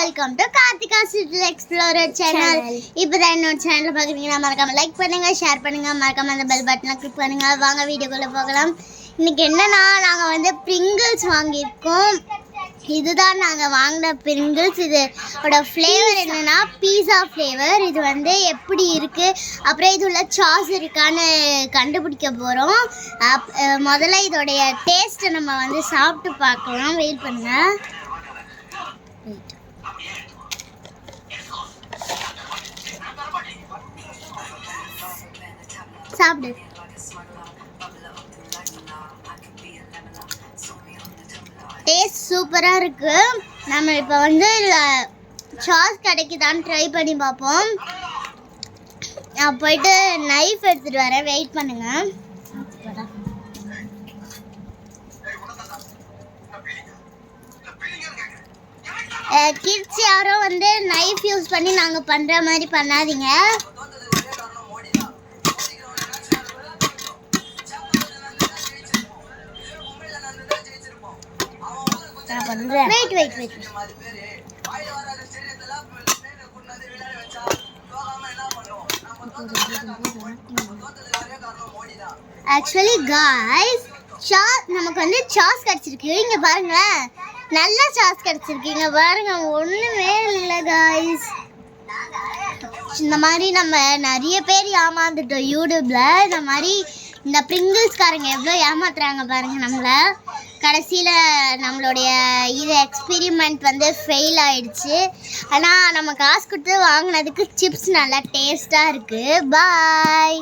Welcome to Karthika city explorer channel. இப்போதான் என்னோட channel பார்க்குறீங்கன்னா மறக்காம லைக் பண்ணுங்க, ஷேர் பண்ணுங்க, மறக்காம அந்த பெல் பட்டனை கிளிக் பண்ணுங்க. வாங்க வீடியோக்குள்ள போகலாம். இன்னைக்கு என்னன்னா நாங்கள் பிரிங்கிள்ஸ் வாங்கியிருக்கோம். இதுதான் நாங்கள் வாங்கின பிரிங்கிள்ஸ். இதோட ஃப்ளேவர் என்னன்னா பீஸா ஃப்ளேவர். இது எப்படி இருக்குது, அப்புறம் இது உள்ள சாஸ் இருக்கான்னு கண்டுபிடிக்க போகிறோம். முதல்ல இதோடைய டேஸ்ட்டை நம்ம சாப்பிட்டு பார்க்கலாம். வெயிட் பண்ணுங்க. சாப்பிடு. டேஸ்ட் சூப்பராக இருக்குது. நம்ம இப்போ சாஸ் கிடைக்குதான்னு ட்ரை பண்ணி பார்ப்போம். நான் போயிட்டு நைஃப் எடுத்துகிட்டு வரேன். வெயிட் பண்ணுங்க. கிட்ஸ் யாரும் நைஃப் யூஸ் பண்ணி நாங்கள் பண்ணுற மாதிரி பண்ணாதீங்க. ஆக்சுவலி காய்ஸ், நமக்கு சாஸ் கிடைச்சிருக்கு. இங்க பாருங்களேன், நல்ல சாஸ் கிடைச்சிருக்கு. இங்க பாருங்க, ஒண்ணுமே இல்லை காய்ஸ். இந்த மாதிரி நம்ம நிறைய பேர் ஏமாந்துட்டோம் யூடியூப்ல. இந்த மாதிரி இந்த பிரிங்கிள்ஸ்காரங்க எவ்வளோ ஏமாத்துறாங்க பாருங்க நம்மள. கடைசியில் நம்மளுடைய எக்ஸ்பெரிமெண்ட் ஃபெயில் ஆயிடுச்சு. ஆனால் நம்ம காசு கொடுத்து வாங்கினதுக்கு சிப்ஸ் நல்லா டேஸ்ட்டாக இருக்குது. பாய்.